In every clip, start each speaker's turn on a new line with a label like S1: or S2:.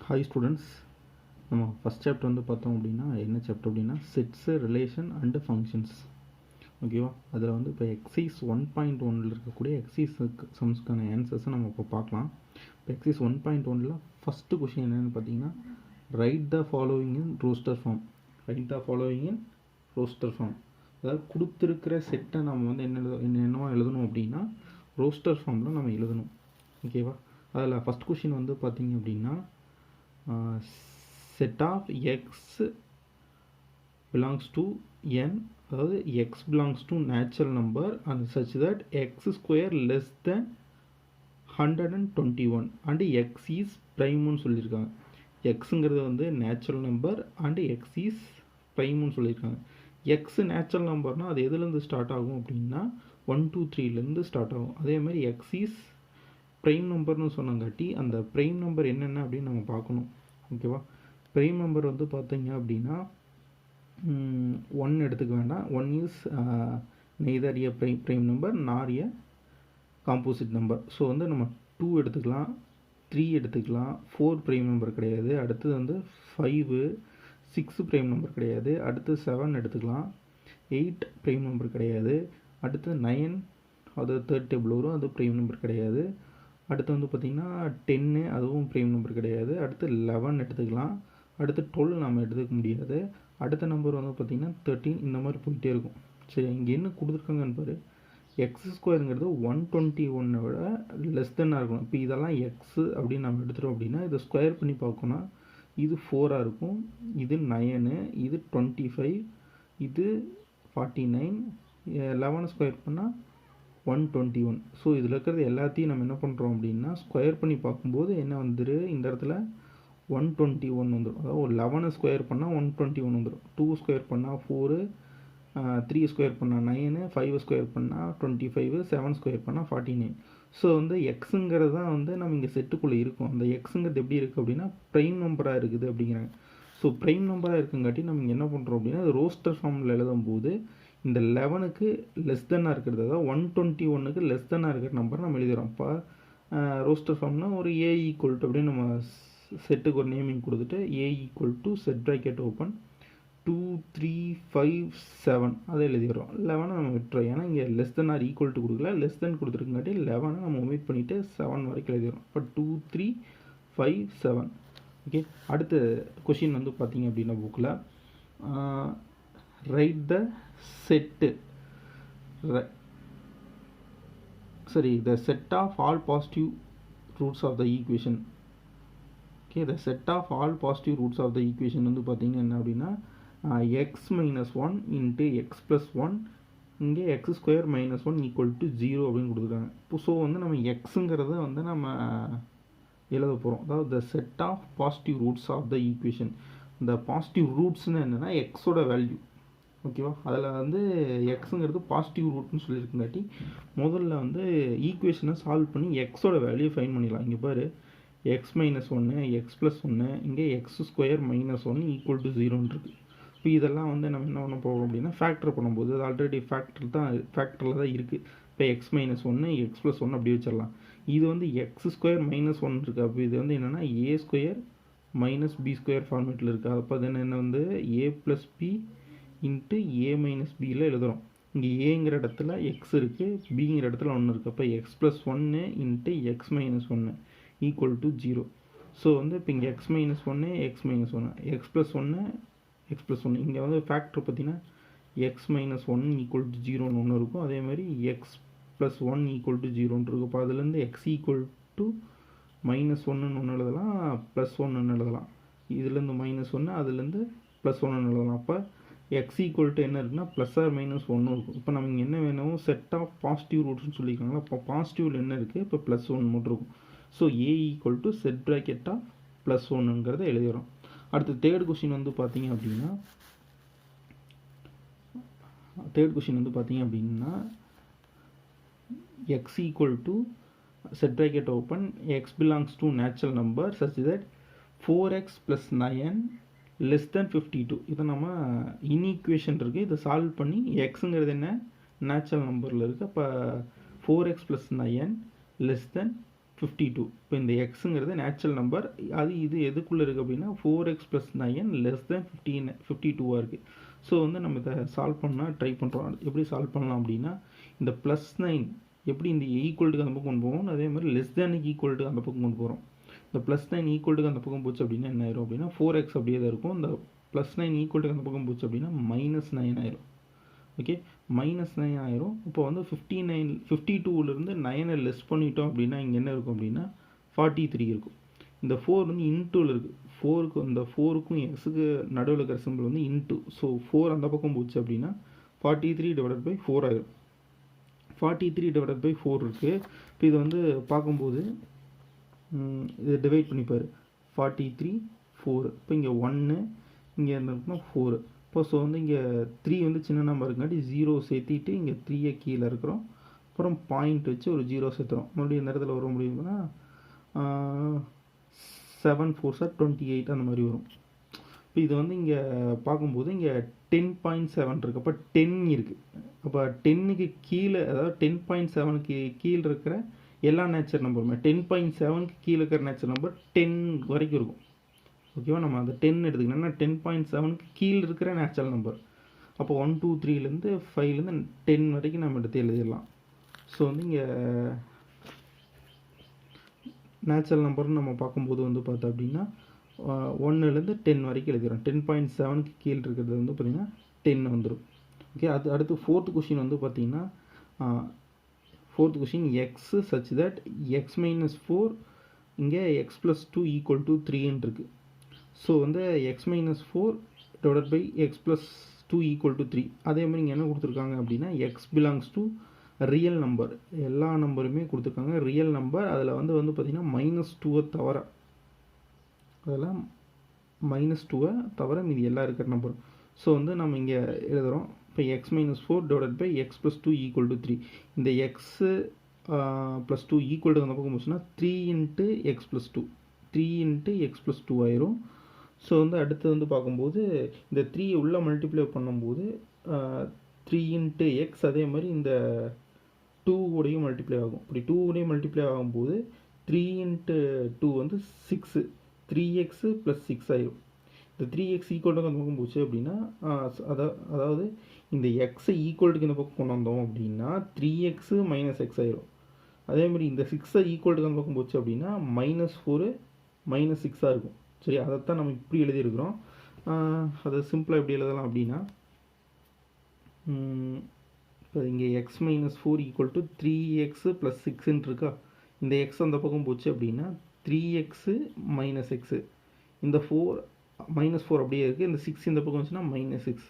S1: Hi students, நம்ம first chapter வந்து பார்த்தோம் அப்படின்னா என்ன சாப்டர் அப்படின்னா செட்ஸு ரிலேஷன் அண்டு ஃபங்க்ஷன்ஸ். ஓகேவா, அதில் வந்து இப்போ எக்ஸைஸ் 1.1 இருக்கக்கூடிய எக்ஸைஸ் சம்ஸ்க்கான ஆன்சர்ஸை நம்ம இப்போ பார்க்கலாம். இப்போ எக்ஸைஸ் 1.1 ஃபஸ்ட்டு கொஷின் என்னென்னு பார்த்தீங்கன்னா write the following in roster form. Write the following in roster form, அதாவது கொடுத்துருக்கிற செட்டை நம்ம வந்து என்னென்னவோ எழுதணும் அப்படின்னா ரோஸ்டர் ஃபார்மில் நம்ம எழுதணும். ஓகேவா, அதில் ஃபஸ்ட் கொஷின் வந்து பார்த்தீங்க அப்படின்னா set of x belongs to n, அதாவது x belongs to natural number and such that x square less than 121 and x is prime னு சொல்லியிருக்காங்க. xங்கிறது வந்து natural number and x is primeனு சொல்லியிருக்காங்க. x நேச்சுரல் நம்பர்னால் அது எதுலேருந்து ஸ்டார்ட் ஆகும் அப்படின்னா 1 2 3லேருந்து ஸ்டார்ட் ஆகும். அதே மாதிரி x is ப்ரைம் நம்பர்னு சொன்னங்காட்டி அந்த ப்ரைம் நம்பர் என்னென்ன அப்படின்னு நம்ம பார்க்கணும். ஓகேவா, ப்ரைம் நம்பர் வந்து பார்த்தீங்க அப்படின்னா 1 எடுத்துக்க வேண்டாம். 1 is neither a prime number நார் எ காம்போசிட் நம்பர். ஸோ வந்து நம்ம 2 எடுத்துக்கலாம், 3 எடுத்துக்கலாம், 4 ப்ரைம் நம்பர் கிடையாது. அடுத்தது வந்து 5 6 ப்ரைம் நம்பர் கிடையாது. அடுத்து 7 எடுத்துக்கலாம், 8 ப்ரைம் நம்பர் கிடையாது. அடுத்து 9 அது தேர்ட் டேபிள் வரும், அது ப்ரைம் நம்பர் கிடையாது. அடுத்து வந்து பார்த்திங்கன்னா 10 அதுவும் ப்ரைம் நம்பர் கிடையாது. அடுத்து 11 எடுத்துக்கலாம். அடுத்து 12 நம்ம எடுத்துக்க முடியாது. அடுத்த நம்பர் வந்து பார்த்திங்கன்னா 13. இந்த மாதிரி போயிட்டே இருக்கும். சரி, இங்கே என்ன கொடுத்துருக்காங்கன்னு பாரு. எக்ஸ் ஸ்கொயருங்கிறது 121 விட லெஸ் தென்னாக இருக்கணும். இப்போ இதெல்லாம் எக்ஸு அப்படின்னு நம்ம எடுத்துகிறோம் அப்படின்னா இதை ஸ்கொயர் பண்ணி பார்க்கணும். இது 4ஆக இருக்கும், இது 9, இது 25, இது 49, 11 ஸ்கொயர் பண்ணால் 121. ஸோ இதில் இருக்கிறது எல்லாத்தையும் நம்ம என்ன பண்ணுறோம் அப்படின்னா ஸ்கொயர் பண்ணி பார்க்கும்போது என்ன வந்துடும், இந்த இடத்துல 121 வந்துடும். அதாவது 11 ஸ்கொயர் பண்ணால் 121 வந்துடும். 2 ஸ்கொயர் பண்ணால் 4, 3 ஸ்கொயர் பண்ணால் 9, 5 ஸ்கொயர் பண்ணால் 25, 7 ஸ்கொயர் பண்ணால் 49. ஸோ வந்து எக்ஸுங்கிறது தான் வந்து நம்ம இங்கே செட்டுக்குள்ளே இருக்கும். அந்த எக்ஸுங்கிறது எப்படி இருக்குது அப்படின்னா ப்ரைம் நம்பராக இருக்குது அப்படிங்கிறாங்க. ஸோ ப்ரைம் நம்பராக இருக்குங்காட்டி நம்ம இங்கே என்ன பண்ணுறோம் அப்படின்னா ரோஸ்டர் ஃபார்மில் எழுதும் போது இந்த 11க்கு லெஸ் தென்னாக இருக்கிறது, அதாவது 121க்கு லெஸ் தென்னாக இருக்கிற நம்பர் நம்ம எழுதிடுறோம். இப்போ ரோஸ்டர் ஃபார்ம்னா ஒரு ஏ ஈக்குவல் டு அப்படின்னு நம்ம செட்டுக்கு ஒரு நேமிங் கொடுத்துட்டு A equal to set bracket open 2 3 5 7 அதை எழுதிடுறோம். 11 நம்ம விட்டுறோம், ஏன்னா இங்கே less than or equal to கொடுக்கல, லெஸ் தென் கொடுத்துருக்குங்காட்டி 11 நம்ம ஒமிட் பண்ணிவிட்டு 7 வரைக்கும் எழுதிடுறோம். இப்போ 2 3 5 7. ஓகே, அடுத்த கொஷின் வந்து பார்த்தீங்க அப்படின்னா புக்கில் write the set the set of all positive roots of the equation. Okay, the set of all positive roots of the equation வந்து பார்த்தீங்கன்னா என்ன அப்படின்னா x minus 1 into x plus 1 இங்கே x square minus 1 equal to 0 அப்படின்னு கொடுத்துருக்காங்க. இப்போ so வந்து நம்ம எக்ஸுங்கிறத வந்து நம்ம எழுத போகிறோம். அதாவது the set of positive roots of the equation. இந்த பாசிட்டிவ் ரூட்ஸ்னு என்னென்னா எக்ஸோட வேல்யூ. ஓகேவா, அதில் வந்து எக்ஸுங்கிறது பாசிட்டிவ் ரூட்னு சொல்லியிருக்குங்காட்டி முதல்ல வந்து ஈக்குவேஷனை சால்வ் பண்ணி எக்ஸோட வேல்யூ ஃபைன் பண்ணிடலாம். இங்கே பாரு, எக்ஸ் மைனஸ் 1 எக்ஸ் ப்ளஸ் 1 இங்கே X square minus 1 equal to 0 இருக்குது. இப்போ இதெல்லாம் வந்து நம்ம என்ன பண்ண போகிறோம் அப்படின்னா ஃபேக்டர் பண்ணும்போது அது ஆல்ரெடி ஃபேக்டரில் தான் இருக்குது. இப்போ எக்ஸ் மைனஸ் 1 எக்ஸ் ப்ளஸ் 1 அப்படி வச்சிடலாம். இது வந்து எக்ஸ் ஸ்கொயர் மைனஸ் 1 இருக்குது. அப்போ இது வந்து என்னென்னா ஏ ஸ்கொயர் மைனஸ் பி ஸ்கொயர் ஃபார்மேட்டில் இருக்குது. அப்போ அது என்ன வந்து ஏ ப்ளஸ் பி இன்ட்டு ஏ மைனஸ் பியில் எழுதுகிறோம். இங்கே ஏங்கிற இடத்துல எக்ஸ் இருக்குது, பிங்கிற இடத்துல 1 இருக்குது. அப்போ X plus 1 into X minus 1 equal to 0. So வந்து இப்போ இங்கே X minus 1 X minus 1 X plus 1 X plus 1 இங்கே வந்து ஃபேக்டர் பார்த்தீங்கன்னா எக்ஸ் மைனஸ் 1 ஈக்குவல் டு 0ன்னு ஒன்று இருக்கும். அதே மாதிரி எக்ஸ் ப்ளஸ் 1 ஈக்குவல் டு 0ன்னு இருக்கும். இப்போ அதுலேருந்து எக்ஸ் ஈக்குவல் டு மைனஸ் 1ன்னு ஒன்று எழுதலாம், ப்ளஸ் 1ன்னு எழுதலாம். இதுலேருந்து மைனஸ் 1 அதுலேருந்து ப்ளஸ் 1ன்னு எழுதலாம். அப்போ எக்ஸ் ஈக்குவல் டு என்ன இருக்குன்னா ப்ளஸ் ஆர் மைனஸ் 1 இருக்கும். இப்போ நமக்கு என்ன வேணும், செட் ஆஃப் பாசிட்டிவ் ரூட்ஸ்னு சொல்லியிருக்காங்களா. இப்போ பாசிட்டிவில் என்ன இருக்குது, இப்போ ப்ளஸ் 1 மட்டும் இருக்கும். So A equal to set bracket of plus 1ங்கிறத எழுதிடும். அடுத்து தேர்ட் கொஷின் வந்து பார்த்தீங்க அப்படின்னா x equal to set bracket open x belongs to natural number such that 4x + 9 less than 52. இதை நம்ம இன்ஈக்குவேஷன் இருக்குது, இதை சால்வ் பண்ணி எக்ஸுங்கிறது என்ன நேச்சுரல் நம்பரில் இருக்குது. அப்போ 4x + 9 லெஸ் தென் 52. இப்போ இந்த எக்ஸுங்கிறது நேச்சுரல் நம்பர். அது இது எதுக்குள்ளே இருக்குது அப்படின்னா 4x + 9 <15 52 இருக்குது. ஸோ வந்து நம்ம இதை சால்வ் பண்ணால் ட்ரை பண்ணுறோம். எப்படி சால்வ் பண்ணலாம் அப்படின்னா இந்த +9 எப்படி இந்த ஈக்குவல்ட்டுக்கு அந்த பக்கம் கொண்டு போவோம், அதே மாதிரி ஈக்குவல்ட்டு அந்த பக்கம் கொண்டு போகிறோம். இந்த +9 ஈக்குவல்ட்டுக்கு அந்த பக்கம் போச்சு அப்படின்னா என்ன ஆயிரும் அப்படின்னா 4x அப்படியே தான் இருக்கும். இந்த +9 ஈக்குவல்ட்டுக்கு அந்த பக்கம் போச்சு அப்படின்னா -9 ஆயிரும். ஓகே, -9 ஆயிரும். இப்போ வந்து 52லேருந்து 9 லெஸ் பண்ணிட்டோம் அப்படின்னா இங்கே என்ன இருக்கும் அப்படின்னா 43 இருக்கும். இந்த 4 வந்து இன்டூவில் இருக்குது. 4க்கு இந்த 4க்கும் எக்ஸுக்கு நடுவில் இருக்கிற சிம்பிள் வந்து இன்டூ. ஸோ 4 அந்த பக்கம் போச்சு அப்படின்னா 43/4 ஆயிரும். 43/4 இருக்குது. இப்போ இது வந்து பார்க்கும்போது இதை டிவைட் பண்ணிப்பார். 43 4. இப்போ இங்கே 1 இங்கே இருந்துருக்குன்னா 4. இப்போ ஸோ வந்து இங்கே 3 வந்து சின்ன நம்பர் இருக்காட்டி 0 சேர்த்திட்டு இங்கே 3 கீழே இருக்கிறோம். அப்புறம் பாயிண்ட் வச்சு ஒரு 0 சேர்த்துறோம். மறுபடியும் இந்த இடத்துல வர முடியும்னா 7 4 28 அந்த மாதிரி வரும். இப்போ இது வந்து இங்கே பார்க்கும்போது இங்கே 10.7 இருக்குது. அப்போ 10 இருக்குது. அப்போ 10க்கு கீழே, அதாவது 10.7க்கு கீழே இருக்கிற எல்லா நேச்சுரல் நம்பருமே 10.7க்கு கீழே இருக்கிற நேச்சுரல் நம்பர் 10 வரைக்கும் இருக்கும். ஓகேவா, நம்ம அந்த 10 எடுத்துக்கணும்னா 10.7க்கு கீழே இருக்கிற நேச்சுரல் நம்பர். அப்போ 1 2 3லேருந்து 5லேருந்து 10 வரைக்கும் நம்ம எடுத்து எழுதிடலாம். ஸோ வந்து இங்கே நேச்சுரல் நம்பர்னு நம்ம பார்க்கும்போது வந்து பார்த்தோம் அப்படின்னா 1லேருந்து 10 வரைக்கும் எழுதிடும். 10.7க்கு கீழே இருக்கிறது வந்து பார்த்திங்கன்னா 10 வந்துடும். ஓகே, அடுத்து 4th கொஷின் வந்து பார்த்திங்கன்னா 4th question X such that x - 4 இங்கே x + 2 = 3ன்னு இருக்குது. ஸோ வந்து x - 4 / x + 2 = 3. அதே மாதிரி இங்கே என்ன கொடுத்துருக்காங்க அப்படின்னா x belongs to real number. எல்லா நம்பருமே கொடுத்துருக்காங்க ரியல் நம்பர். அதில் வந்து பார்த்திங்கன்னா -2 தவிர, அதெல்லாம் -2 தவிர மீதி எல்லாம் இருக்கிற நம்பர். ஸோ வந்து நம்ம இங்கே எழுதுகிறோம். இப்போ x - 4 / x + 2 = 3. இந்த x + 2 ஈக்குவல் அந்த பக்கம் போச்சுன்னா 3 × x + 2 3 × x + 2 ஆயிரும். ஸோ வந்து அடுத்து வந்து பார்க்கும்போது இந்த 3 உள்ள மல்டிப்ளை பண்ணும்போது 3 × x, அதே மாதிரி இந்த 2 கூடையும் மல்டிப்ளை ஆகும். இப்படி 2 கூடையும் மல்டிப்ளை ஆகும்போது 3 × 2 வந்து 6, 3x + 6 ஆயிரும். இந்த 3x ஈக்குவல்ட்டுக்கு அந்த பக்கம் போச்சு அப்படின்னா அதாவது இந்த எக்ஸை ஈக்குவல்ட்டுக்கு இந்த பக்கம் கொண்டு வந்தோம் அப்படின்னா 3x - x ஆயிரும். அதே மாதிரி இந்த 6ஐ ஈக்குவல்ட்டுக்கு அந்த பக்கம் போச்சு அப்படின்னா -4 - 6 இருக்கும். சரி, அதைத்தான் நம்ம இப்படி எழுதியிருக்கிறோம். அதை சிம்பிளாக எப்படி எழுதலாம் அப்படின்னா இப்போ இங்கே x - 4 = 3x + 6 இருக்கா. இந்த x அந்த பக்கம் போச்சு அப்படின்னா 3x - x. இந்த 4 அப்படியே இருக்குது. இந்த 6 இந்த பக்கம் வந்துச்சுன்னா -6.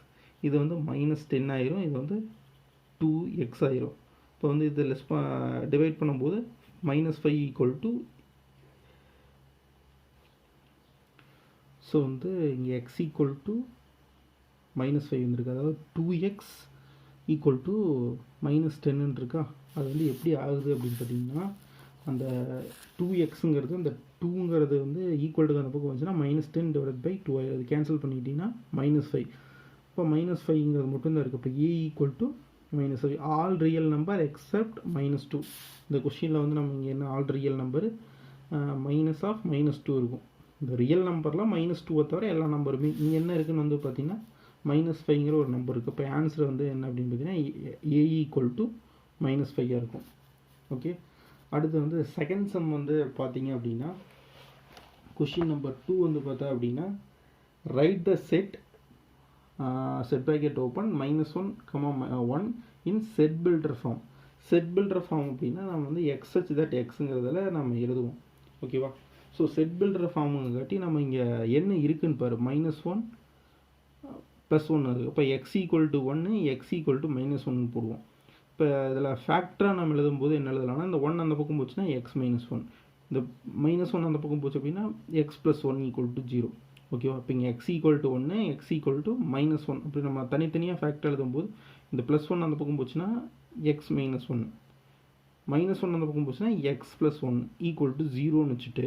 S1: இது வந்து -10 ஆயிரும். இது வந்து 2x ஆயிரும். இப்போ வந்து இது டிவைட் பண்ணும்போது -5 = ஸோ வந்து இங்கே x = -5 வந்துருக்கு. அதாவது 2x = -10 இருக்கா. அது வந்து எப்படி ஆகுது அப்படின்னு பார்த்தீங்கன்னா அந்த 2xங்கிறது அந்த 2ங்கிறது வந்து ஈக்குவல்ட்டுக்கு அந்த பக்கம் வந்துச்சுன்னா -10/2 ஆயிடும். அது கேன்சல் பண்ணிக்கிட்டிங்கன்னா -5. இப்போ -5ங்கிறது மட்டும்தான் இருக்குது. இப்போ a = -5 all real number accept -2. இந்த கொஷினில் வந்து நம்ம இங்கே என்ன ஆல் ரியல் நம்பர் -2 இருக்கும். இந்த ரியல் நம்பரில் -2 தவிர எல்லா நம்பருமே இங்கே என்ன இருக்குதுன்னு வந்து பார்த்திங்கன்னா -5ங்கிற ஒரு நம்பர் இருக்குது. இப்போ ஆன்சர் வந்து என்ன அப்படின்னு பார்த்தீங்கன்னா a = -5 இருக்கும். ஓகே, அடுத்து வந்து செகண்ட் சம் வந்து பார்த்தீங்க அப்படின்னா கொஷின் நம்பர் 2 வந்து பார்த்தா அப்படின்னா write the set bracket open -1, 1 in set builder form. Set builder form அப்படின்னா நம்ம வந்து x such that xங்கிறதுல நம்ம எழுதுவோம். ஓகேவா. ஸோ செட் பில்டர் ஃபார்முங்காட்டி நம்ம இங்கே என்ன இருக்குன்னு பாரு, -1 + 1 இருக்குது. இப்போ x = 1, x = -1 போடுவோம். இப்போ இதில் ஃபேக்டராக நம்ம எழுதும்போது என்ன எழுதலாம்னா இந்த 1 அந்த பக்கம் போச்சுன்னா x - 1, இந்த -1 அந்த பக்கம் போச்சு அப்படின்னா x + 1 = 0. ஓகேவா. இப்போ இங்கே x = 1, x = -1 அப்படி நம்ம தனித்தனியாக ஃபேக்டர் எழுதும்போது இந்த +1 அந்த பக்கம் போச்சுன்னா x - 1, -1 அந்த பக்கம் போச்சுன்னா x + 1 = 0ன்னு வச்சுட்டு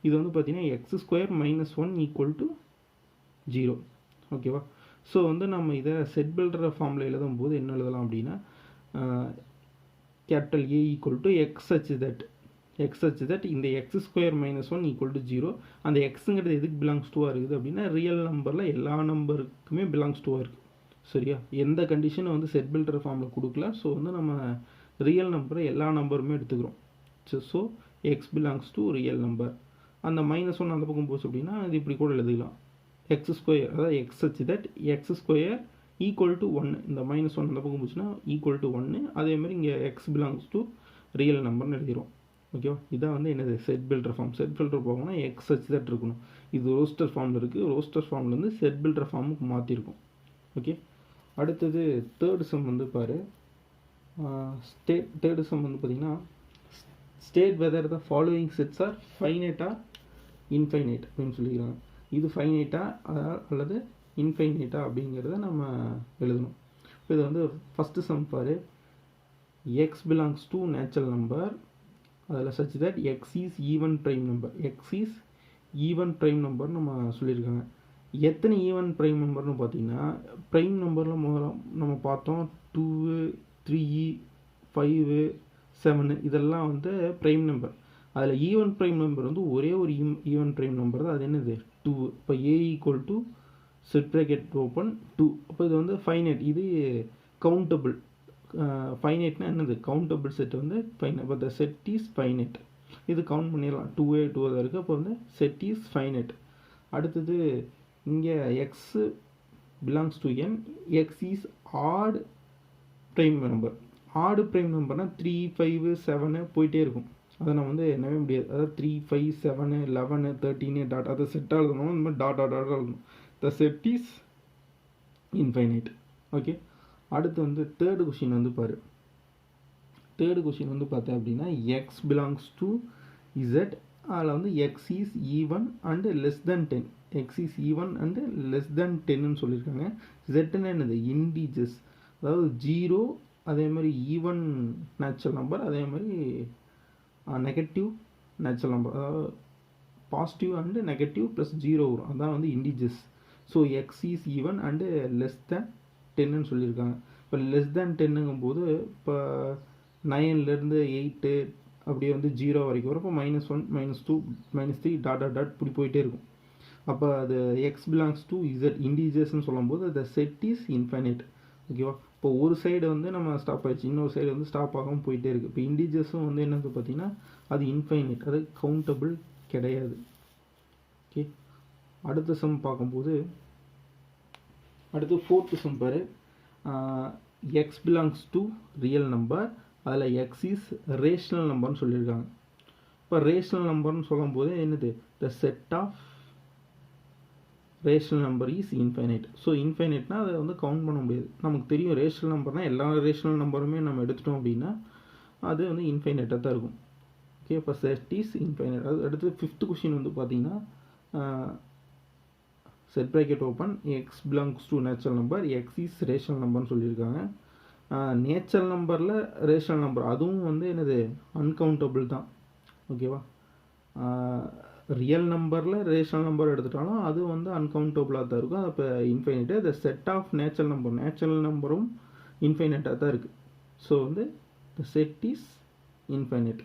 S1: இது வந்து பார்த்தீங்கன்னா x² - 1 = 0. ஓகேவா. ஸோ வந்து நம்ம இதை செட் பில்டர் ஃபார்மில் எழுதும்போது என்ன எழுதலாம் அப்படின்னா capital A = x such that x such that இந்த x square minus one equal to 0. அந்த எக்ஸுங்கிறது எதுக்கு பிலாங்ஸ் டூவாக இருக்குது அப்படின்னா ரியல் நம்பரில் எல்லா நம்பருக்குமே பிலாங்ஸ் டூவாக இருக்குது. சரியா, எந்த கண்டிஷனும் வந்து செட் பில்டர் ஃபார்மில் கொடுக்கல. ஸோ வந்து நம்ம ரியல் நம்பரை எல்லா நம்பருமே எடுத்துக்கிறோம். So X belongs to real number. அந்த மைனஸ் ஒன் அந்த பக்கம் போச்சு அப்படின்னா அது இப்படி கூட எழுதிக்கலாம். எக்ஸ் ஸ்கொயர் அதாவது X such that X square equal to 1. இந்த மைனஸ் ஒன் அந்த பக்கம் போச்சுன்னா ஈக்குவல் டு 1. அதேமாதிரி இங்கே எக்ஸ் பிலாங்ஸ் டு ரியல் நம்பர்னு எழுதிடும். ஓகேவா, இதான் வந்து என்னது set builder form. Set builder போகணும்னா எக்ஸ் சச் தட் இருக்கணும். இது ரோஸ்டர் ஃபார்மில் இருக்குது. ரோஸ்டர் ஃபார்ம்லேருந்து செட் பில்டர் ஃபார்முக்கு மாற்றிருக்கும். ஓகே, அடுத்தது தேர்டு சம் வந்து பாரு. தேர்டு சம் வந்து பார்த்திங்கன்னா state whether the following sets are ஃபைனைட்டா இன்ஃபைனைட் அப்படின்னு சொல்லிக்கிறாங்க. இது ஃபைனைட்டா அல்லது இன்ஃபைனைட்டா அப்படிங்கிறத நம்ம எழுதணும். இப்போ இது வந்து ஃபஸ்ட்டு சம் பாரு. X belongs to natural number, அதில் such that x is even prime number. X is even prime number நம்ம சொல்லியிருக்காங்க. எத்தனை ஈவன் ப்ரைம் நம்பர்னு பார்த்தீங்கன்னா ப்ரைம் நம்பரில் முதல்ல நம்ம பார்த்தோம் 2, 3, 5, 7 இதெல்லாம் வந்து ப்ரைம் நம்பர். அதில் ஈவன் ப்ரைம் நம்பர் வந்து ஒரே ஒரு ஈவன் ப்ரைம் நம்பர் தான். அது என்னது 2. இப்போ A equal to set bracket open 2. அப்போ இது வந்து ஃபைனைட். இது கவுண்டபிள். ஃபைனைட்னா என்னது கவுண்டபிள் செட் வந்து ஃபைனைட். இப்போ த செட் இஸ் ஃபைனைட். இது கவுண்ட் பண்ணிடலாம். 2A 2 தான் இருக்குது. அப்போ வந்து செட் இஸ் ஃபைனைட். அடுத்தது இங்கே X belongs to N. X is odd prime number. ஆடு ப்ரைம் நம்பர்னால் 3, 5, 7 போயிட்டே இருக்கும். அதை நம்ம வந்து என்னவே முடியாது. அதாவது 3, 5, 7, 11, 13 டாட் அதை செட்டாக எழுதணும். இந்த மாதிரி டாட் எழுதணும். த செட் இஸ் இன்ஃபைனைட். ஓகே, அடுத்து வந்து தேர்டு கொஷின் வந்து பாரு. தேர்டு கொஷின் வந்து பார்த்தேன் அப்படின்னா எக்ஸ் பிலாங்ஸ் டு இசட். அதில் வந்து x is even and less than 10. X is even and less than 10ன்னு சொல்லியிருக்காங்க. ஜெட்டுன்னு என்னது இன்டீஜர்ஸ், அதாவது 0, அதே மாதிரி ஈவன் நேச்சுரல் நம்பர், அதே மாதிரி நெகட்டிவ் நேச்சுரல் நம்பர், அதாவது பாசிட்டிவ் அண்டு நெகட்டிவ் ப்ளஸ் 0 வரும். அதான் வந்து integers. So x is even and less than 10ன்னு சொல்லியிருக்காங்க. இப்போ லெஸ் தேன் 10ங்கும் போது இப்போ 9லேருந்து 8 அப்படியே வந்து 0 வரைக்கும் வரும். இப்போ -1, -2, -3 டாட் இப்படி போயிட்டே இருக்கும். அப்போ அது எக்ஸ் பிலாங்ஸ் டு இசட் இன்டீஜர்ஸ்ன்னு சொல்லும்போது த செட் இஸ் இன்ஃபைனைட். ஓகேவா, இப்போ ஒரு சைடு வந்து நம்ம ஸ்டாப் ஆகிடுச்சு, இன்னொரு சைடு வந்து ஸ்டாப் ஆகாமல் போயிட்டே இருக்குது. இப்போ இன்டீஜர்ஸும் வந்து என்னது பார்த்தீங்கன்னா அது இன்ஃபைனைட், அது கவுண்டபிள் கிடையாது. ஓகே, அடுத்த சம் பார்க்கும்போது அடுத்து ஃபோர்த்து சம் பாரு. X belongs to real number. அதில் எக்ஸ் இஸ் ரேஷ்னல் நம்பர்னு சொல்லியிருக்காங்க. இப்போ ரேஷ்னல் நம்பர்னு சொல்லும்போது என்னது the set of rational number is infinite. So இன்ஃபைனைட்னா அதை வந்து கவுண்ட் பண்ண முடியாது. நமக்கு தெரியும் ரேஷனல் நம்பர்னால் எல்லா ரேஷனல் நம்பருமே நம்ம எடுத்துட்டோம் அப்படின்னா அது வந்து இன்ஃபைனைட்டாக தான் இருக்கும். ஓகே, இப்போ செட் இஸ் இன்ஃபைனைட். அது அடுத்து ஃபிஃப்த் கொஷின் வந்து பார்த்தீங்கன்னா set bracket open x belongs to natural number, x is rational நம்பர்னு சொல்லியிருக்காங்க. நேச்சுரல் நம்பரில் ரேஷனல் நம்பர் அதுவும் வந்து என்னது அன்கவுண்டபிள் தான். ஓகேவா, ரியல் நம்பரில் ரேஷனல் நம்பர் எடுத்துட்டாலும் அது வந்து அன்கவுண்டபுளாக தான் இருக்கும். அது இப்போ இன்ஃபைனைட்டு. த செட் ஆஃப் நேச்சுரல் நம்பரும் இன்ஃபைனைட்டாக தான் இருக்குது. ஸோ வந்து த செட் இஸ் இன்ஃபைனைட்.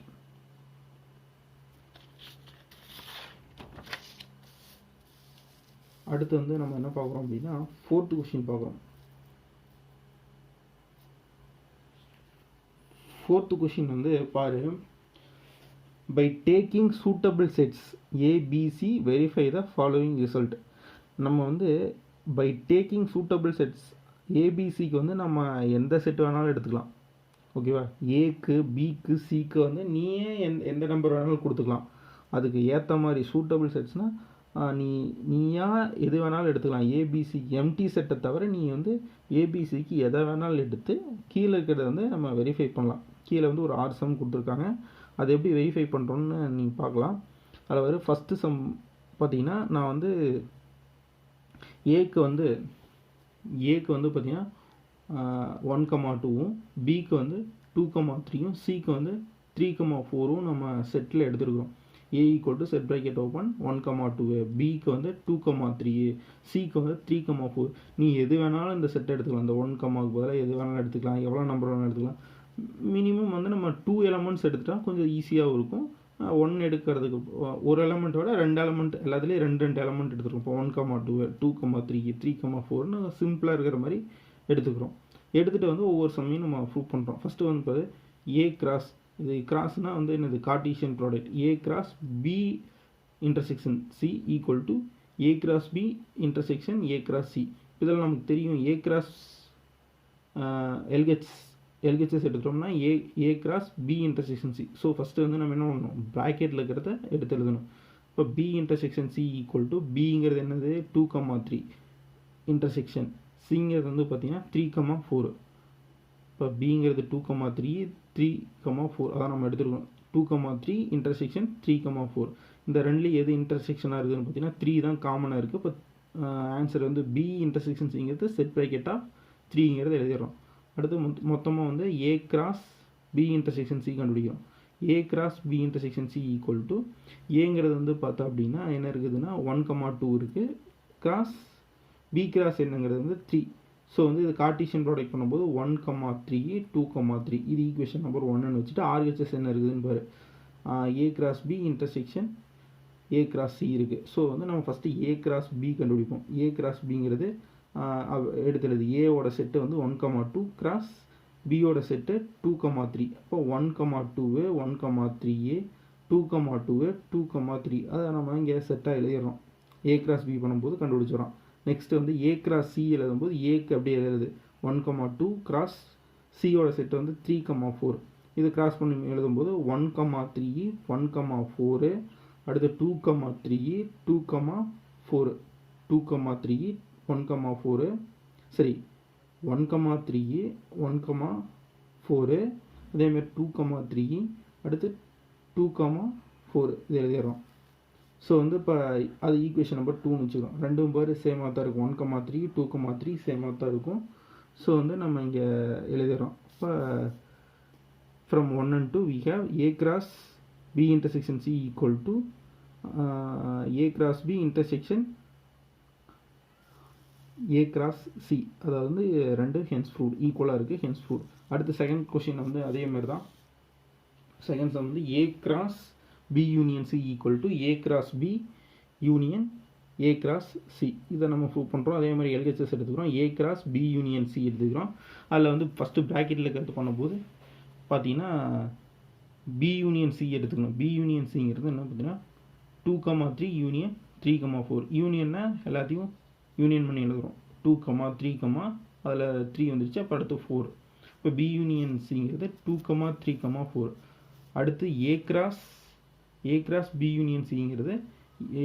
S1: அடுத்து வந்து நம்ம என்ன பார்க்குறோம் அப்படின்னா ஃபோர்த்து கொஷின் பார்க்குறோம். ஃபோர்த்து கொஷின் வந்து பாரு. By taking suitable sets A, B, C, verify the following result. நம்ம வந்து by taking suitable sets ABCக்கு வந்து நம்ம எந்த செட் வேணாலும் எடுத்துக்கலாம். ஓகேவா, ஏக்கு பிக்கு சிக்கு வந்து நீயே எந்த நம்பர் வேணாலும் கொடுத்துக்கலாம். அதுக்கு ஏற்ற மாதிரி சூட்டபிள் செட்ஸ்னால் நீயா எது வேணாலும் எடுத்துக்கலாம். ஏபிசி எம்டி செட்டை தவிர நீ வந்து ஏபிசிக்கு எதை வேணாலும் எடுத்து கீழே இருக்கிறத வந்து நம்ம வெரிஃபை பண்ணலாம். கீழே வந்து ஒரு 6 சம் கொடுத்துருக்காங்க. அதை எப்படி வெரிஃபை பண்ணுறோன்னு நீங்கள் பார்க்கலாம். அதில் வர ஃபஸ்ட்டு சம் பார்த்தீங்கன்னா நான் வந்து ஏக்கு வந்து பார்த்தீங்கன்னா 1,2வும் பிக்கு வந்து 2,3யும் சிக்கு வந்து 3,4வும் நம்ம செட்டில் எடுத்துருக்கிறோம். A equal to set bracket open 1,2, பிக்கு வந்து 2,3, சிக்கு வந்து 3,4. நீ எது வேணாலும் இந்த செட்டை எடுத்துக்கலாம். இந்த 1,க்கு பதிலாக எது வேணாலும் எடுத்துக்கலாம், எவ்வளோ நம்பர் வேணாலும் எடுத்துக்கலாம். மினிமம் வந்து நம்ம 2 எலமெண்ட்ஸ் எடுத்துட்டால் கொஞ்சம் ஈஸியாகவும் இருக்கும். ஒன் எடுக்கிறதுக்கு ஒரு எலமெண்ட்டோட 2 எலமெண்ட் எல்லாத்துலேயும் 2 எலமெண்ட் எடுத்துருக்கோம். இப்போ 1,2 2,3 3,4ன்னு சிம்பிளாக இருக்கிற மாதிரி எடுத்துக்கிறோம். எடுத்துகிட்டு வந்து ஒவ்வொரு சம்மையும் நம்ம ப்ரூவ் பண்ணுறோம். ஃபஸ்ட்டு வந்து பாரு ஏ கிராஸ், இது கிராஸ்னால் வந்து என்னது Cartesian product. A cross B intersection C equal to A cross B intersection A cross C. இதெல்லாம் நமக்கு தெரியும். ஏ கிராஸ் எல்ஹெச்எஸ் எடுத்துட்டோம்னா A cross B intersection C. So first வந்து நம்ம என்ன பண்ணணும், ப்ராக்கெட்டில் இருக்கிறத எடுத்து எழுதணும். இப்போ B intersection C equal to பிங்கிறது என்னது 2,3 இன்டர்செக்ஷன் சிங்கிறது வந்து பார்த்தீங்கன்னா 3,4. இப்போ பிங்கிறது 2,3 3,4 அதான் நம்ம எடுத்துருக்கோம். 2,3 இன்டர்செக்ஷன் 3,4. இந்த ரெண்டுலேயும் எது இன்டர்செக்ஷனாக இருக்குதுன்னு பார்த்தீங்கன்னா 3 தான் காமனாக இருக்குது. இப்போ ஆன்சர் வந்து பி இன்டர்செக்ஷன் சிங்கிறது செட் ப்ராக்கெட்டாக 3ங்கிறது எழுதிடுறோம். அடுத்து மொத்தமாக வந்து A cross B intersection C கண்டுபிடிக்கிறோம். A cross B intersection C equal to ஏங்கிறது வந்து பார்த்தா அப்படின்னா என்ன இருக்குதுன்னா 1,2 இருக்குது. கிராஸ் பி கிராஸ் என்னங்கிறது வந்து 3. ஸோ வந்து இது கார்ட்டீசியன் ப்ராடக்ட் பண்ணும்போது 1,3 2,3 இது ஈக்குவேஷன் நம்பர் 1ன்னு வச்சுட்டு ஆர்ஹெச்எஸ் என்ன இருக்குதுன்னு பாரு. A cross B intersection A cross C இருக்குது. ஸோ வந்து நம்ம ஃபஸ்ட்டு ஏ கிராஸ் பி கண்டுபிடிப்போம். ஏ கிராஸ் பிங்கிறது எடுத்துறது ஏவோட செட்டு வந்து 1,2 கிராஸ் பியோட செட்டு 2,3. அப்போ 1,2 1,3 2,2 2,3 அதை நம்ம இங்கே செட்டாக எழுதிடுறோம். ஏ கிராஸ் பி பண்ணும்போது கண்டுபிடிச்சிடறோம். நெக்ஸ்ட்டு வந்து ஏ கிராஸ் சி எழுதும்போது ஏக்கு அப்படியே எழுதுது 1,2 கிராஸ் சியோட செட்டு வந்து 3,4. இது கிராஸ் பண்ணி எழுதும்போது 1,3 1,4 அடுத்து 2,3 2,4 2,3 1,4 சரி 1,3 1,4 அதேமாதிரி 2,3 அடுத்து 2,4 இது எழுதிடுறோம். ஸோ வந்து இப்போ அது ஈக்குவேஷன் நம்பர் 2ன்னு வச்சுக்கிறோம். ரெண்டும் பேர் சேமாக தான் இருக்கும். 1,3 2,3 சேமாக தான் இருக்கும். ஸோ வந்து நம்ம இங்கே எழுதிடுறோம். இப்போ from 1 and 2 we have a cross b intersection c equal to a cross b intersection A cross C. அதாவது வந்து ரெண்டு ஹென்ஸ் ப்ரூவ்ட் ஈக்குவலாக இருக்குது. Hence proved. அடுத்து செகண்ட் கொஷின் வந்து அதே மாதிரி தான். செகண்ட் சம் வந்து A cross B union C equal to A cross B union A cross C. இதை நம்ம ப்ரூவ் பண்ணுறோம். அதே மாதிரி எல்ஹெச்எஸ் எடுத்துக்கிறோம். A cross B union C எடுத்துக்கிறோம். அதில் வந்து ஃபஸ்ட்டு ப்ராக்கெட்டில் இருக்கிறது பண்ணும்போது பார்த்தீங்கன்னா பி யூனியன் சி எடுத்துக்கணும். பி யூனியன் சிங்கிறது என்ன பார்த்தீங்கன்னா 2,3 யூனியன் 3,4. யூனியன்னா எல்லாத்தையும் யூனியன் பண்ணி எழுதுகிறோம். 2,3 அதில் 3 வந்துருச்சு. அப்போ அடுத்து 4. இப்போ பி யூனியன் சிங்கிறது 2,3,4. அடுத்து ஏ கிராஸ் பி யூனியன் சிங்கிறது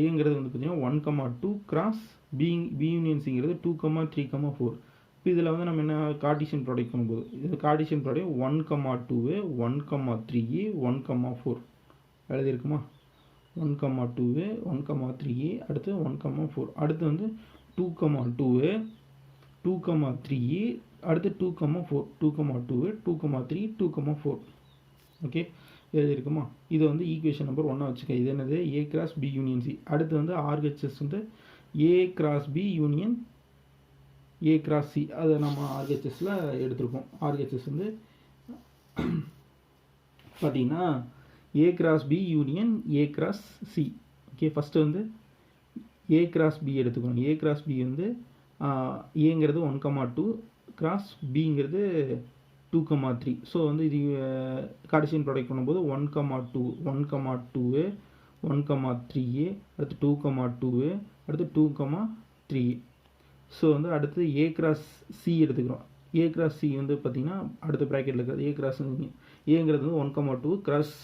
S1: ஏங்கிறது வந்து பார்த்தீங்கன்னா 1,2 கிராஸ் பி யூனியன் சிங்கிறது 2,3,4. இப்போ இதில் வந்து நம்ம என்ன கார்ட்டீசியன் ப்ராடக்ட் பண்ணும்போது இது கார்ட்டீசியன் ப்ராடக்ட் 1,2 1,3 1,4 எழுதியிருக்குமா. 1,2 1,3 அடுத்து 1,4 அடுத்து வந்து 2,2 2,3 அடுத்து 2,4 2,2 2,3 2,4 ஓகே எழுதியிருக்குமா. இது வந்து ஈக்குவேஷன் நம்பர் 1 வச்சுக்க. இது என்னது A cross B union C. அடுத்து வந்து ஆர்ஹெச்எஸ் வந்து A cross B union A cross C. அதை நம்ம ஆர்ஹெச்எஸில் எடுத்திருக்கோம். ஆர்ஹெச்எஸ் வந்து பார்த்தீங்கன்னா A cross B union A cross C. Okay first வந்து ஏ கிராஸ் பி எடுத்துக்கணும். ஏ கிராஸ் பி வந்து ஏங்கிறது 1,2 கிராஸ் பிங்கிறது 2,3. ஸோ வந்து இது கார்ட்டீசியன் ப்ராடக்ட் பண்ணும்போது 1,2 1,2 1,3 அடுத்து 2,2 அடுத்து 2,3. ஸோ வந்து அடுத்து ஏ கிராஸ் சி எடுத்துக்கிறோம். ஏ கிராஸ் சி வந்து பார்த்திங்கன்னா அடுத்த ப்ராக்கெட்டில் இருக்கிறது ஏ கிராஸ் ஏங்கிறது வந்து 1,2 கிராஸ்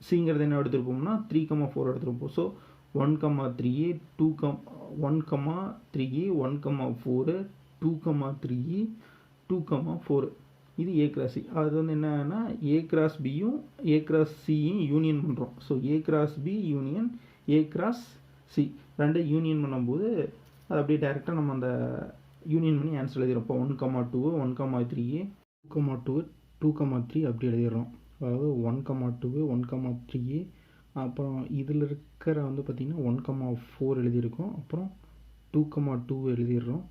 S1: சிங்கிறது என்ன எடுத்துருப்போம்னா 3,4 எடுத்துருப்போம். ஸோ 1,3 1,3 1,4 2,3 2,4 இது ஏ கிராஸ் சி. அது வந்து என்னன்னா ஏ கிராஸ் பியும் ஏ கிராஸ் சியும் யூனியன் பண்ணுறோம். So A cross B union A cross C ரெண்டு யூனியன் பண்ணும்போது அது அப்படியே டேரெக்டாக நம்ம அந்த யூனியன் பண்ணி ஆன்சர் எழுதிடுறோம். இப்போ 1,2 1,3 2,2 2,3 அப்படி எழுதிடுறோம். அதாவது 1,2 1,3 அப்புறம் இதில் இருக்கிற வந்து பார்த்திங்கன்னா 1,4 எழுதியிருக்கோம். அப்புறம் 2,2 எழுதிடுறோம்.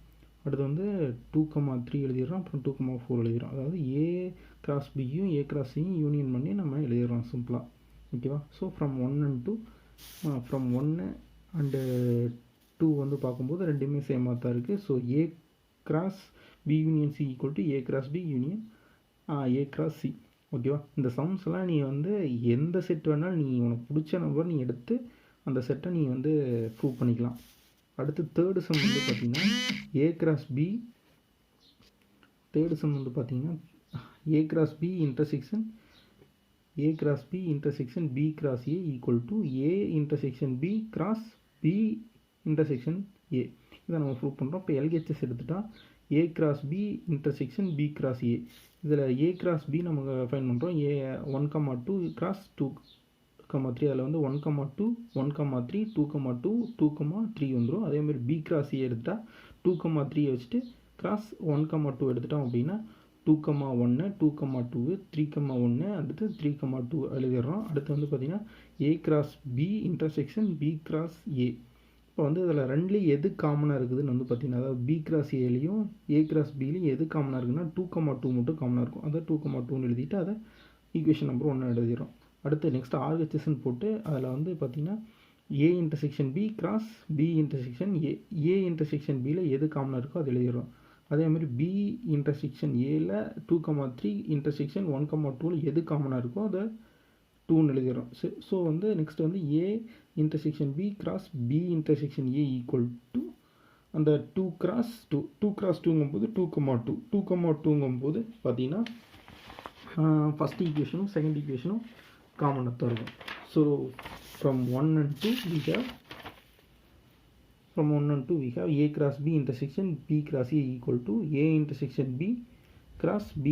S1: அடுத்து வந்து 2,3 எழுதிடுறோம். அப்புறம் 2,4 எழுதிடுறோம். அதாவது ஏ கிராஸ் பியும் ஏ கிராஸ் சியும் யூனியன் பண்ணி நம்ம எழுதிடுறோம் சிம்பிளாக. ஓகேவா. So from 1 and 2 from 1 and 2 வந்து பார்க்கும்போது ரெண்டுமே சேமாக தான் இருக்குது. So A cross B union C equal to A cross B union A cross C. ஓகேவா. இந்த சம்ஸ்லாம் நீ வந்து எந்த செட் வேணாலும் நீ உனக்கு பிடிச்ச நம்பர் நீ எடுத்து அந்த செட்டை நீ வந்து ப்ரூவ் பண்ணிக்கலாம். அடுத்து தேர்டு சம் வந்து பார்த்திங்கன்னா A cross B. Third sum வந்து பார்த்திங்கன்னா A cross B intersection A cross B intersection B cross A equal to A intersection B cross B intersection A. இதை நம்ம ப்ரூவ் பண்ணுறோம். இப்போ LHS எடுத்துட்டா A cross B intersection B cross A. இதில் A cross B நமக்கு fine பண்ணுறோம். A 1,2 cross 2,3. அதில் வந்து 1,2 1,3 2,2 2,3 வந்துடும். அதேமாதிரி B cross A எடுத்துட்டா 2,3 வச்சுட்டு cross 1,2 எடுத்துட்டோம் அப்படின்னா 2,1 2,2 3,1 அடுத்து 3,2 எழுதிடுறோம். அடுத்து வந்து பார்த்திங்கன்னா A cross B intersection B cross A. இப்போ வந்து இதில் ரெண்டுலேயும் எது காமனாக இருக்குதுன்னு வந்து பார்த்திங்கன்னா, அதாவது B cross Aலையும் A cross Bலையும் எது காமனாக இருக்குதுன்னா 2,2 மட்டும் காமனாக இருக்கும். அதை 2,2ன்னு எழுதிட்டு அதை ஈக்குவேஷன் நம்பர் 1 எழுதிடுறோம். அடுத்து நெக்ஸ்ட் RHSன்னு போட்டு அதில் வந்து பார்த்திங்கன்னா A intersection B cross B intersection A. A intersection Bயில் எது காமனாக இருக்கோ அது எழுதிடுறோம். அதேமாதிரி B இன்டர்செக்ஷன் ஏல 2,3 இன்டர்செக்ஷன் 1,2 எது காமனாக இருக்கோ அதை 2ன்னு எழுதிடுறோம். ஸோ வந்து நெக்ஸ்ட் வந்து A intersection B cross B intersection A equal to அந்த 2 கிராஸ் 2ங்கும்போது 2,2 2,2ங்கும்போது பார்த்தீங்கன்னா ஃபஸ்ட் ஈக்குவேஷனும் செகண்ட் ஈக்குவேஷனும் காமனாக தான் இருக்கும். So from 1 and 2 we have from 1 and 2 we have A cross B intersection B cross A equal to A intersection B cross B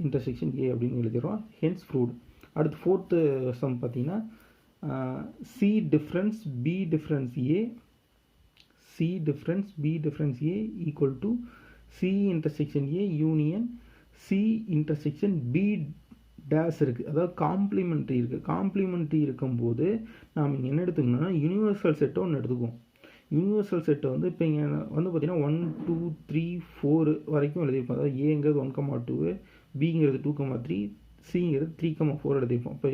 S1: intersection A அப்படின்னு எழுதிடுறோம். hence proved. அடுத்து fourth some பார்த்தீங்கன்னா C difference B difference A C difference B difference A equal to C intersection A union C intersection B days இருக்குது. அதாவது complimentary இருக்குது. Complimentary இருக்கும்போது நாம் இங்கே என்ன எடுத்துக்கணும்னா யூனிவர்சல் செட்டை ஒன்று எடுத்துக்குவோம். யூனிவர்சல் செட்டை வந்து இப்போ இங்கே வந்து பார்த்திங்கன்னா 1 2 3 4 வரைக்கும் எழுதியிருப்போம். அதாவது ஏங்கிறது 1,2 பிங்கிறது 2,3 சிங்கிறது 3,4 எழுதியிருப்போம். இப்போ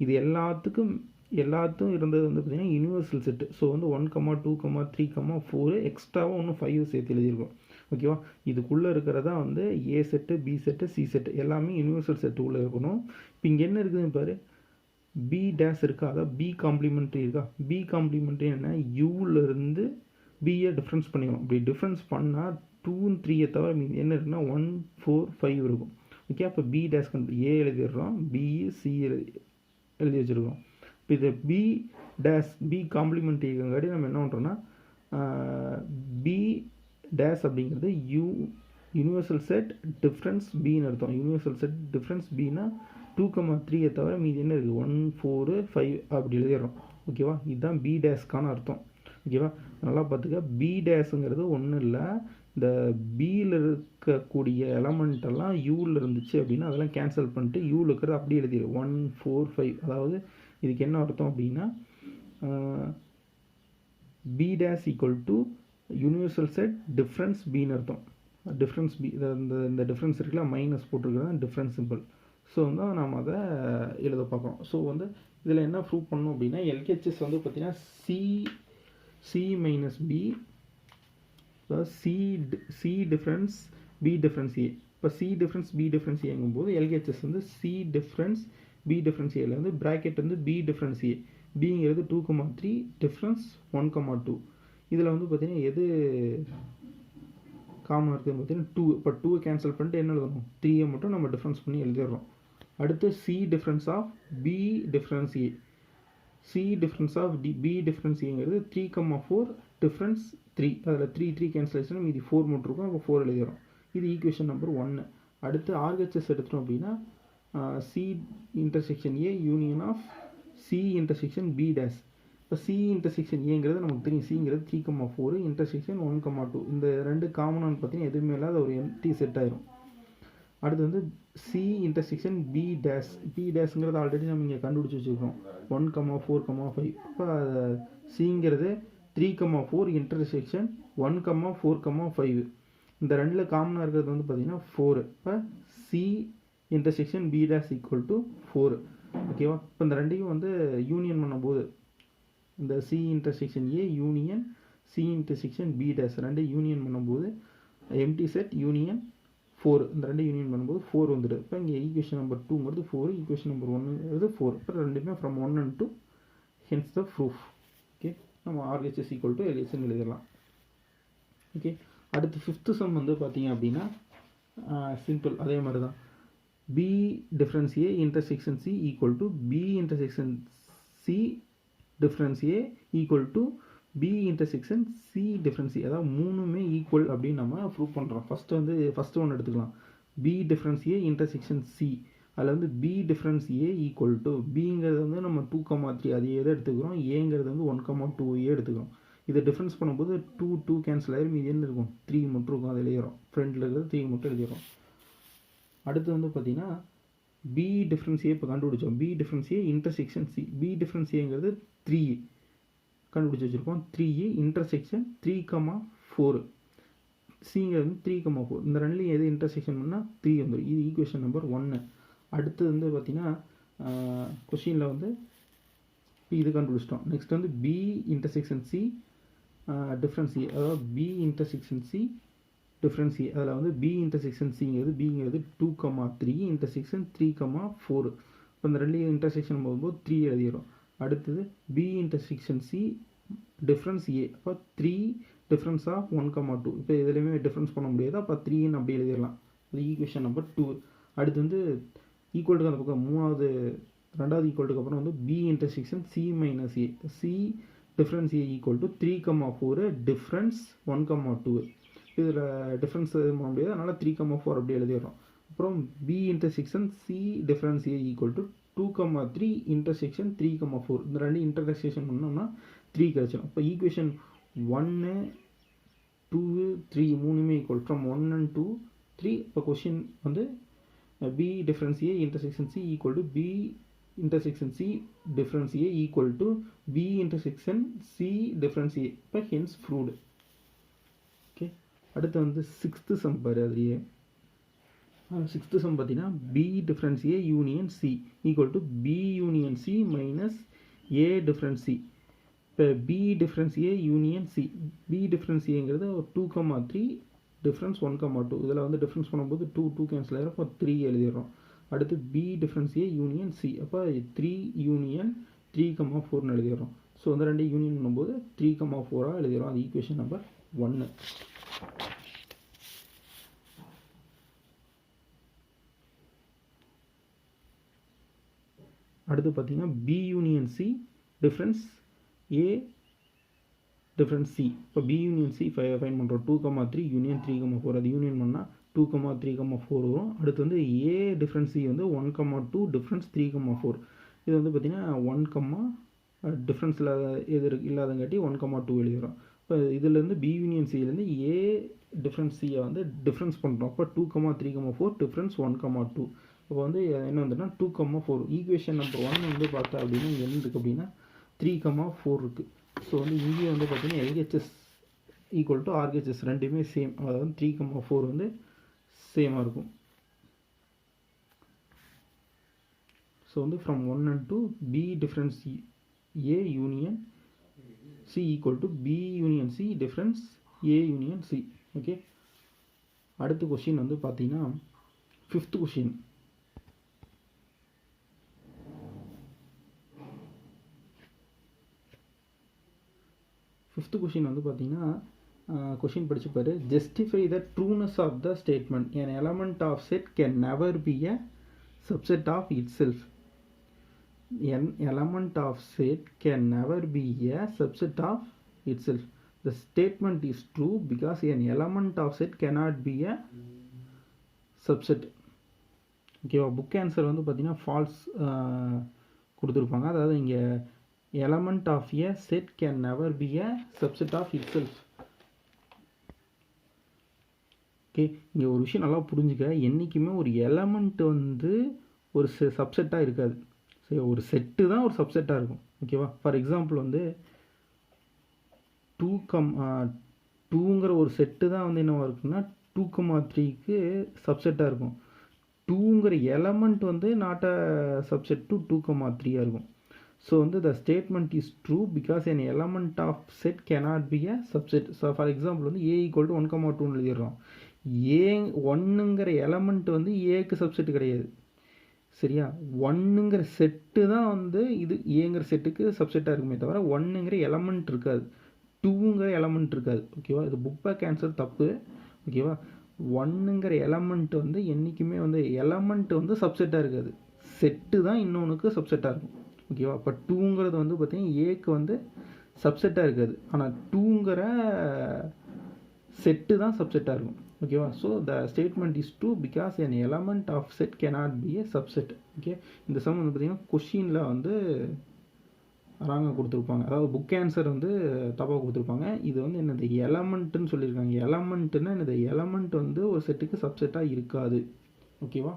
S1: இது எல்லாத்துக்கும் இருந்தது வந்து பார்த்திங்கன்னா யூனிவர்சல் செட்டு. ஸோ வந்து 1,2 3,4 எக்ஸ்ட்ராவாக ஒன்று 5 சேர்த்து எழுதியிருக்கோம். ஓகேவா. இதுக்குள்ளே இருக்கிறதா வந்து A set B set C set எல்லாமே யூனிவர்சல் செட்டு உள்ளே இருக்கணும். இப்போ இங்கே என்ன இருக்குதுன்னு பாரு, பி டேஸ் இருக்கா, அதாவது பி காம்ப்ளிமெண்ட்ரி இருக்கா. பி காம்ப்ளிமெண்ட்ரி என்ன, யூவிலேருந்து பியை டிஃப்ரென்ஸ் பண்ணிக்கணும். இப்படி டிஃப்ரென்ஸ் பண்ணால் 2 and 3 தவிர என்ன இருக்குன்னா 1 4 5 இருக்கும். ஓகே. அப்போ பி டேஸ் ஏ எழுதிடுறோம், பி சி எழுதி வச்சுருக்கோம். இப்போ இது பி டேஸ் பி காம்ப்ளிமெண்ட்ரி இருக்காங்காட்டி நம்ம என்ன பண்ணுறோன்னா பி டேஸ் அப்படிங்கிறது யூனிவர்சல் செட் டிஃப்ரென்ஸ் பின்னு அர்த்தம். யூனிவர்சல் செட் டிஃப்ரென்ஸ் பின்னா 2,3 தவிர மீதி என்ன இருக்குது 1 4 5 அப்படி எழுதிடுறோம். ஓகேவா. இதுதான் பி டேஸ்க்கான அர்த்தம். ஓகேவா. நல்லா பார்த்துக்க, பி டேஸுங்கிறது ஒன்றும் இல்லை, இந்த பியில் இருக்கக்கூடிய எலமெண்ட்டெல்லாம் யூவில் இருந்துச்சு அப்படின்னா அதெல்லாம் கேன்சல் பண்ணிட்டு யூவில் இருக்கிறது அப்படியே எழுதிடு 1 4 5. அதாவது இதுக்கு என்ன அர்த்தம் அப்படின்னா B dash equal to universal set difference பின்னு அர்த்தம். டிஃப்ரென்ஸ் பி இந்த டிஃப்ரென்ஸ் இருக்குல்ல மைனஸ் போட்டிருக்கிறது டிஃப்ரென்ஸ் சிம்பிள். ஸோ வந்து நாம் அதை எழுத பார்க்குறோம். ஸோ வந்து இதில் என்ன ப்ரூவ் பண்ணணும் அப்படின்னா எல்ஹெச்எஸ் வந்து பார்த்திங்கன்னா சி மைனஸ் பி அதாவது C difference B difference A. இப்போ சி டிஃப்ரென்ஸ் பி டிஃப்ரென்ஸ் ஏங்கும்போது எல்ஹெச்எஸ் வந்து சி டிஃப்ரென்ஸ் பி டிஃப்ரென்ஸ் ஏல வந்து ப்ராக்கெட் வந்து பி டிஃப்ரென்ஸ் ஏ. பிங்கிறது 2,3 டிஃப்ரென்ஸ் 1,2. இதில் வந்து பார்த்திங்கன்னா எது காமனாக இருக்குதுன்னு பார்த்தீங்கன்னா 2. இப்போ 2 கேன்சல் பண்ணிட்டு என்ன எழுதணும் 3 மட்டும் நம்ம டிஃப்ரென்ஸ் பண்ணி எழுதிடுறோம். அடுத்து C difference of B difference A. C difference of B difference ஏங்கிறது 3,4 டிஃப்ரென்ஸ் 3. அதில் 3 கேன்சலேஷன் மீதி 4 மட்டும் இருக்கும். அப்போ 4 எழுதிடுறோம். இது ஈக்குவேஷன் நம்பர் 1. அடுத்து ஆர்ஹெச்எஸ் எடுத்துட்டோம் அப்படின்னா C intersection A union of C intersection B dash. இப்போ சி இன்டர்செக்ஷன் ஏங்கிறது நமக்கு தெரியும், சிங்கிறது 3,4 இன்டர்செக்ஷன் 1,2. இந்த ரெண்டு காமனான்னு பார்த்தீங்கன்னா எதுவுமே இல்லாத ஒரு எம்டி செட் ஆயிரும். அடுத்து வந்து C intersection B dash. B டேஸுங்கிறது ஆல்ரெடி நம்ம இங்கே கண்டுபிடிச்சி வச்சுருக்கோம் 1,4 5. இப்போ சிங்கிறது 3,4 இன்டர்செக்ஷன் 1,4 5. இந்த ரெண்டில் காமனாக இருக்கிறது வந்து பார்த்திங்கன்னா 4. இப்போ C intersection B dash equal to 4. ஓகேவா? இப்போ இந்த ரெண்டையும் வந்து யூனியன் பண்ணும்போது இந்த C intersection A union C intersection B dash ரெண்டையும் யூனியன் பண்ணும்போது எம்டி செட் யூனியன் 4 இந்த ரெண்டு யூனியன் பண்ணும்போது 4 வந்துடுது. இப்போ இங்கே ஈக்குவேஷன் நம்பர் 2ங்கிறது 4, ஈக்குவேஷன் நம்பர் 1ங்கிறது 4. இப்போ ரெண்டுமே from 1 and 2, hence the proof. Okay, நம்ம RHS ஈக்குவல் டு LHSன்னு எழுதிடலாம். ஓகே, அடுத்து ஃபிஃப்த்து சம் வந்து பார்த்தீங்க அப்படின்னா சிம்பிள் அதே மாதிரி தான். B difference A intersection C equal to B intersection C difference A equal to B intersection C difference C, அதாவது மூணுமே ஈக்குவல் அப்படின்னு நம்ம ப்ரூவ் பண்ணுறோம். ஃபஸ்ட்டு ஒன்று எடுத்துக்கலாம். B difference A intersection C, அதில் வந்து B difference A equal to பிங்கிறது வந்து நம்ம 2,3 அதையே தான் எடுத்துக்கிறோம், ஏங்கிறது வந்து 1,2 எடுத்துக்கிறோம். இதை டிஃப்ரென்ஸ் பண்ணும்போது 2 கேன்சல் ஆயிரும், இது என்ன இருக்கும் 3 மட்டும் இருக்கும், அதை எழுதிடும். ஃப்ரெண்டில் இருக்கிறது 3 மட்டும் எழுதிடும். அடுத்து வந்து பார்த்தீங்கன்னா பி டிஃப்ரென்ஸ் ஏ இப்போ கண்டுபிடிச்சோம். B difference A intersection C, B difference ஏங்கிறது 3 கண்டுபிடிச்சி வச்சுருக்கோம். 3 இன்டர்செக்ஷன் 3,4, சிங்கிறது 3,4. இந்த ரெண்டுலையும் எது இன்டர்செக்ஷன் பண்ணால் 3 வந்துடும். இது ஈக்குவேஷன் நம்பர் 1. அடுத்து வந்து பார்த்தீங்கன்னா கொஷினில் வந்து இது கண்டுபிடிச்சிட்டோம். நெக்ஸ்ட் வந்து B intersection C difference A, அதாவது B intersection C difference A, அதில் வந்து பி இன்டர்செக்ஷன் சிங்கிறது பிங்கிறது 2,3 இன்டர்செக்ஷன் 3,4. இப்போ இந்த ரெண்டு இன்டர்செக்ஷன் போகும்போது 3 எழுதிடும். அடுத்தது B intersection C difference A, அப்போ 3 டிஃப்ரென்ஸ் ஆஃப் 1,2. இப்போ இதுலையுமே டிஃப்ரென்ஸ் பண்ண முடியாது, அப்போ 3ன்னு அப்படி எழுதிடலாம். அது ஈக்குவேஷன் நம்பர் 2. அடுத்து வந்து ஈக்குவல்ட்டுக்கு அந்த பக்கம் ரெண்டாவது ஈக்குவல்ட்டுக்கு அப்புறம் வந்து B intersection C minus A, C difference A equal to 3,4 difference 1,2. இதில் டிஃப்ரென்ஸ் எதுவும் பண்ண முடியாது, அதனால் 3,4 அப்படி எழுதிடுறோம். அப்புறம் B intersection C difference A equal to 2,3 intersection 3,4. இந்த ரெண்டு இன்டர்செக்ஷன் பண்ணோம்னா 3 கிடைச்சிடும். இப்போ ஈக்குவேஷன் 1, 2, 3 மூணுமே ஈக்குவல் ஃப்ரம் 1 and 2, 3. இப்போ கொஷின் வந்து B difference A intersection C equal to B intersection C difference A equal to B intersection C difference A. இப்போ hence proved. Okay, அடுத்து வந்து 6th சம் பாரு. அதுலேயே 6th சம் பார்த்தீங்கன்னா B difference A union C equal to B union C minus A difference C. இப்போ B difference A union C, B difference ஏங்கிறது 2,3 difference 1,2. இதில் வந்து டிஃப்ரென்ஸ் பண்ணும்போது 2 கேன்சல் ஆகிடும், அப்போ 3 எழுதிடுறோம். அடுத்து B difference A union C, அப்போ 3 யூனியன் 3,4ன்னு எழுதிடுறோம். ஸோ வந்து ரெண்டு யூனியன் பண்ணும்போது 3,4 எழுதிடுறோம். அது ஈக்குவேஷன் நம்பர் 1. அடுத்து பார்த்தீங்கன்னா B union C difference A difference C. இப்போ பி யூனியன் சி ஃபைன் பண்ணுறோம். 2,3 யூனியன் 3,4, அது யூனியன் பண்ணால் 2,3,4 வரும். அடுத்து வந்து ஏ டிஃப்ரென்ஸ் சி வந்து 1,2 டிஃப்ரென்ஸ் 3,4. இது வந்து பார்த்திங்கன்னா 1, டிஃப்ரென்ஸ் இல்லாதங்காட்டி 1,2 எழுதிடும். இப்போ இதுலேருந்து பி யூனியன் சிலேருந்து ஏ டிஃப்ரென்ஸ் சியை வந்து டிஃப்ரென்ஸ் பண்ணுறோம். அப்போ 2,3,4 டிஃப்ரென்ஸ் 1,2. இப்போ வந்து என்ன வந்துன்னா 2,4. ஈக்குவேஷன் நம்பர் 1 வந்து பார்த்தா அப்படின்னா இங்கே என்ன இருக்குது அப்படின்னா 3,4 இருக்குது. ஸோ வந்து இங்கே வந்து பார்த்தீங்கன்னா எல்ஹெச்எஸ் ஈக்குவல் டு ஆர்ஹெச்எஸ் ரெண்டுமே சேம், அதாவது 3,4 வந்து சேமாக இருக்கும். ஸோ வந்து from 1 and 2 B difference A union C equal to B union C difference A union C. Okay, அடுத்த கொஷின் வந்து பார்த்தீங்கன்னா 5th கொஷின். ஃபிஃப்த் கொஷின் வந்து பார்த்தீங்கன்னா கொஷின் படிச்சு பாரு. Justify the trueness of the statement an element of set can never be a subset of itself. An element of set can never be a subset of itself. The statement is true because an element of set cannot be a subset. ஓகேவா? Book answer வந்து பார்த்தீங்கன்னா falls கொடுத்துருப்பாங்க. அதாவது இங்கே element of a set can never be a subset of itself. Okay, இங்கே ஒரு விஷயம் நல்லா புரிஞ்சுக்க. என்றைக்குமே ஒரு எலமெண்ட் வந்து ஒரு சப்செட்டாக இருக்காது. சரி, ஒரு செட்டு தான் ஒரு சப்செட்டாக இருக்கும். ஓகேவா? ஃபார் எக்ஸாம்பிள் வந்து 2,2ங்கிற ஒரு செட்டு தான் வந்து என்னவாக இருக்குன்னா 2,3க்கு சப்செட்டாக இருக்கும். டூங்கிற எலமெண்ட் வந்து நாட் அ சப்செட் டு 2,3 இருக்கும். ஸோ வந்து the statement is true because an element of set cannot be a subset. So for example வந்து ஏ ஈக்குவல் டு 1,2 எழுதிடுறோம். ஏ ஒன்னுங்கிற எலமெண்ட் வந்து ஏக்கு சப்செட் கிடையாது. சரியா, ஒன்னுங்கிற செட்டு தான் வந்து இது ஏங்கிற செட்டுக்கு சப்செட்டாக இருக்குமே தவிர ஒன்னுங்கிற எலமெண்ட் இருக்காது, டூங்கிற எலமெண்ட் இருக்காது. ஓகேவா, இது புக் பேக் ஆன்சர் தப்பு. ஓகேவா, ஒன்னுங்கிற எலமெண்ட் வந்து என்றைக்குமே வந்து எலமெண்ட் வந்து சப்செட்டாக இருக்காது, செட்டு தான் இன்னொன்றுக்கு சப்செட்டாக இருக்கும். ஓகேவா, இப்போ டூங்கிறது வந்து பார்த்தீங்கன்னா ஏக்கு வந்து சப்செட்டாக இருக்காது, ஆனால் டூங்கிற செட்டு தான் சப்செட்டாக இருக்கும். ஓகேவா, so the statement is true because an element of set cannot be a subset. Okay, இந்த சம் வந்து பார்த்தீங்கன்னா கொஷினில் வந்து ராங்காக கொடுத்துருப்பாங்க, அதாவது புக் ஆன்சர் வந்து தப்பாக கொடுத்துருப்பாங்க. இது வந்து என்னது எலமெண்ட்டுன்னு சொல்லியிருக்காங்க. எலமெண்ட்டுன்னா என்னது, எலமெண்ட் வந்து ஒரு செட்டுக்கு சப்செட்டாக இருக்காது. ஓகேவா.